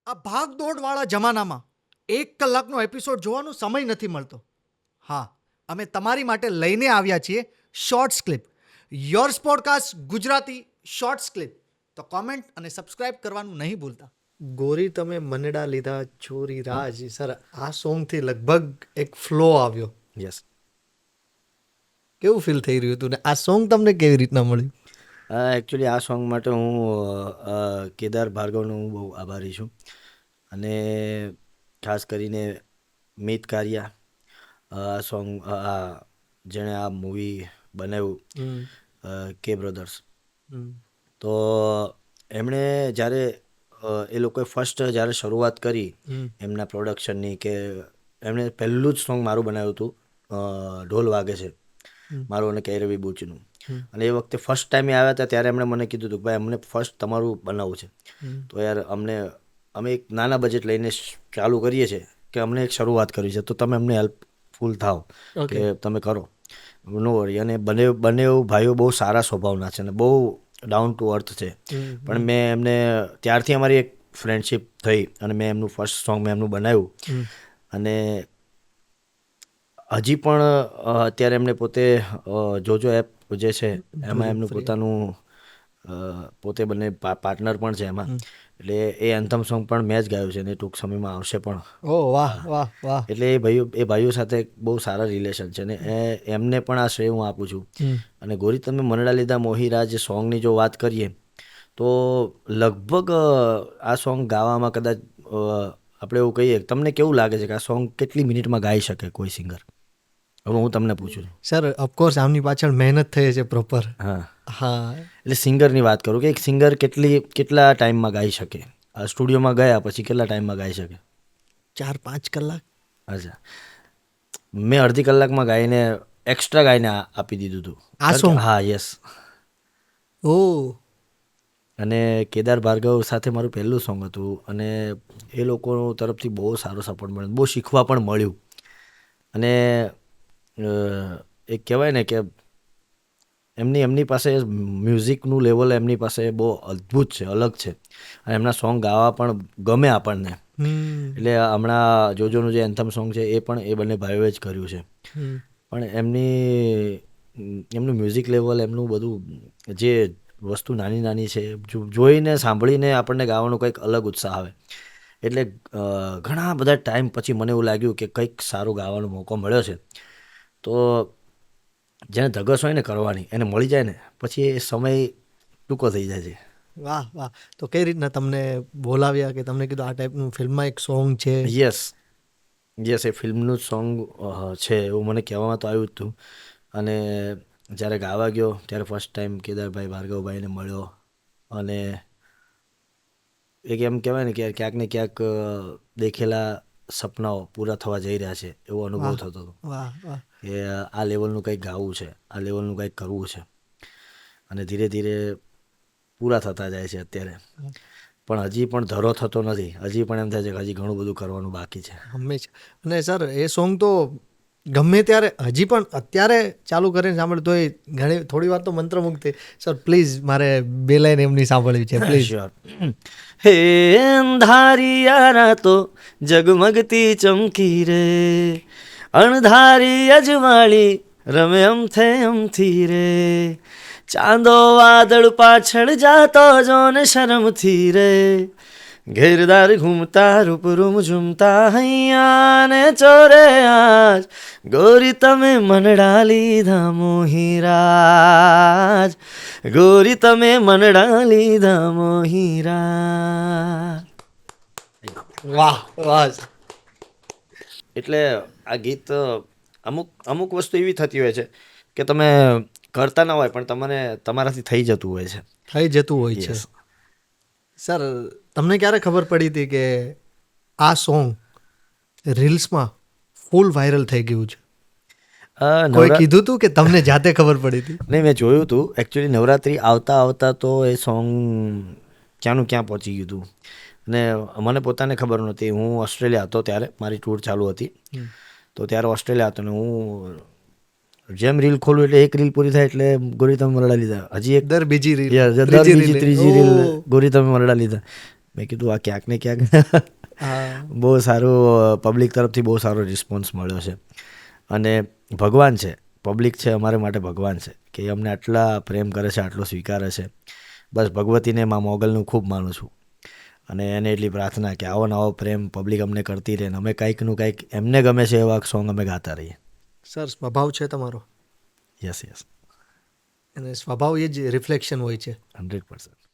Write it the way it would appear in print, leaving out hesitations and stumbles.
આ ભાગદોડવાળા જમાનામાં 1 કલાકનો એપિસોડ જોવાનો સમય નથી મળતો. હા, અમે તમારી માટે લઈને આવ્યા છીએ shorts clip. Yours podcast Gujarati shorts clip. તો કોમેન્ટ અને સબસ્ક્રાઇબ કરવાનું નહીં ભૂલતા. ગોરી તમે મનડા લીધા ચોરી રાજ. સર, આ સોંગથી લગભગ એક ફ્લો આવ્યો. યસ. કેવું ફીલ થઈ રહ્યું હતું ને આ સોંગ તમને કેવી રીતના મળ્યું? એકચ્યુઅલી આ સોંગ માટે હું કેદાર ભાર્ગવનો હું બહુ આભારી છું. અને ખાસ કરીને મિત કારિયા આ સોંગ જેણે આ મૂવી બનાવ્યું કે બ્રધર્સ. તો એમણે જ્યારે એ લોકોએ ફર્સ્ટ જ્યારે શરૂઆત કરી એમના પ્રોડક્શનની, કે એમણે પહેલું જ સોંગ મારું બનાવ્યું હતું ઢોલ વાગે છે મારું અને કૈરવી બુચનું. અને એ વખતે ફર્સ્ટ ટાઈમે આવ્યા હતા ત્યારે એમણે મને કીધું હતું કે ભાઈ અમને ફર્સ્ટ તમારું બનાવવું છે, તો યાર અમે એક નાના બજેટ લઈને ચાલુ કરીએ છીએ કે અમને એક શરૂઆત કરવી છે, તો તમે અમને હેલ્પફુલ થાવ કે તમે કરો. નો વરી. અને બંને ભાઈઓ બહુ સારા સ્વભાવના છે અને બહુ ડાઉન ટુ અર્થ છે. પણ મેં એમને ત્યારથી અમારી એક ફ્રેન્ડશિપ થઈ અને મેં એમનું ફર્સ્ટ સોંગ મેં એમનું બનાવ્યું. અને હજી પણ અત્યારે એમને પોતે જોજો એપ જે છે એમાં એમનું પોતાનું પોતે બંને પાર્ટનર પણ છે એમાં. એટલે એ એન્થમ સોંગ પણ મેં જ ગાયું છે અને ટૂંક સમયમાં આવશે પણ. ઓ વાહ વાહ વાહ. એટલે એ ભાઈઓ સાથે બહુ સારા રિલેશન છે ને એમને પણ આ શ્રેય હું આપું છું. અને ગોરી તમે મનડા લીધા મોહીરાજ સોંગની જો વાત કરીએ તો લગભગ આ સોંગ ગાવામાં કદાચ આપણે એવું કહીએ, તમને કેવું લાગે છે કે આ સોંગ કેટલી મિનિટમાં ગાઈ શકે કોઈ સિંગર? હવે હું તમને પૂછું છું. સર, ઓફકોર્સ આમની પાછળ મહેનત થઈ છે પ્રોપર. હા હા, એટલે સિંગરની વાત કરું કે એક સિંગર કેટલા ટાઈમમાં ગાઈ શકે? આ સ્ટુડિયોમાં ગયા પછી કેટલા ટાઈમમાં ગાઈ શકે? 4-5 કલાક. અચ્છા, મેં અડધી કલાકમાં ગાઈને એક્સ્ટ્રા ગાઈને આપી દીધું હતું આ સોંગ? હા, યસ. ઓ. અને કેદાર ભાર્ગવ સાથે મારું પહેલું સોંગ હતું અને એ લોકો તરફથી બહુ સારો સપોર્ટ મળ્યો, બહુ શીખવા પણ મળ્યું. અને એક કહેવાય ને કે એમની પાસે મ્યુઝિકનું લેવલ એમની પાસે બહુ અદ્ભુત છે, અલગ છે. અને એમના સોંગ ગાવા પણ ગમે આપણને. એટલે હમણાં જોજોનું જે એન્થમ સોંગ છે એ પણ એ બંને ભાઈઓએ જ કર્યું છે. પણ એમનું મ્યુઝિક લેવલ, એમનું બધું જે વસ્તુ નાની નાની છે જોઈને સાંભળીને આપણને ગાવાનો કંઈક અલગ ઉત્સાહ આવે. એટલે ઘણા બધા ટાઈમ પછી મને એવું લાગ્યું કે કંઈક સારું ગાવાનો મોકો મળ્યો છે. તો જેને ધગસ હોય ને કરવાની એને મળી જાય ને પછી એ સમય ટૂંકો થઈ જાય છે. વાહ વાહ. તો કઈ રીતના તમને બોલાવ્યા કે તમને કીધું આ ટાઈપનું ફિલ્મમાં એક સોંગ છે? યસ, એ ફિલ્મનું જ સોંગ છે એવું મને કહેવામાં તો આવ્યું જ હતું. અને જ્યારે ગાવા ગયો ત્યારે ફર્સ્ટ ટાઈમ કેદારભાઈ ભાર્ગવભાઈને મળ્યો અને એક એમ કહેવાય ને કે ક્યાંક ને ક્યાંક દેખેલા સપનાઓ પૂરા થવા જઈ રહ્યા છે એવો અનુભવ થતો હતો કે આ લેવલનું કંઈક ગાવું છે, આ લેવલનું કંઈક કરવું છે. અને ધીરે ધીરે પૂરા થતા જાય છે અત્યારે. પણ હજી પણ ધરો થતો નથી. હજી પણ એમ થાય છે કે હજી ઘણું બધું કરવાનું બાકી છે હંમેશા. અને સર, એ સોંગ તો ગમે ત્યારે હજી પણ અત્યારે ચાલુ કરીને સાંભળે તો એ ઘણી થોડી વાર તો મંત્રમુગ્ધ થઈ. સર પ્લીઝ, મારે 2 લાઈન એમની સાંભળવી છે પ્લીઝ. શ્યોર. હે અંધારિયા રાતો જગમગતી ચમકી રે, અણધારી અજવાળી રમે અમથે અમથી રે, ચાંદો વાદળ પાછળ જાતો જોને શરમથી રે, ઘેરદાર ઘૂમતા રૂપરૂમ ઝૂમતા હૈયા ને ચોરે આજ, ગોરી તમે મનડા લીધા મોહીરાજ, ગોરી તમે મનડા લીધા મોહીરાજ. વાહ વાહ. એટલે આ ગીત અમુક વસ્તુ એવી થતી હોય છે કે તમે કરતા ના હોય પણ તમને તમારાથી થઈ જતું હોય છે. છે. સર, તમને ક્યારે ખબર પડી હતી કે આ સોંગ રીલ્સમાં ફૂલ વાયરલ થઈ ગયું છે? કોઈ કીધું હતું કે તમને જાતે ખબર પડી હતી? નહીં, મેં જોયું હતું. એકચ્યુઅલી નવરાત્રિ આવતા આવતા તો એ સોંગ ક્યાંનું ક્યાં પહોંચી ગયું હતું. અને મને પોતાને ખબર નહોતી. હું ઓસ્ટ્રેલિયા હતો ત્યારે, મારી ટૂર ચાલુ હતી. તો ત્યારે ઓસ્ટ્રેલિયા હતો ને હું જેમ રીલ ખોલું એટલે એક રીલ પૂરી થાય એટલે ગોરી તમે મરડા લીધા, હજી એક બીજી રીલ, ત્રીજી રીલ ગોરી તમે મરડા લીધા. મેં કીધું આ ક્યાંક ને ક્યાંક હા બહુ સારું પબ્લિક તરફથી બહુ સારો રિસ્પોન્સ મળ્યો છે. અને ભગવાન છે, પબ્લિક છે અમારે માટે ભગવાન છે કે એ અમને આટલા પ્રેમ કરે છે, આટલો સ્વીકારે છે. બસ ભગવતીને મા મોગલનું ખૂબ માનું છું અને એને એટલી પ્રાર્થના કે આવો ને આવો પ્રેમ પબ્લિક અમને કરતી રહે ને અમે કંઈકનું કંઈક એમને ગમે છે એવા સોંગ અમે ગાતા રહીએ. સર, સ્વભાવ છે તમારો યસ યસ, અને સ્વભાવ એ જ રિફ્લેક્શન હોય છે. 100%.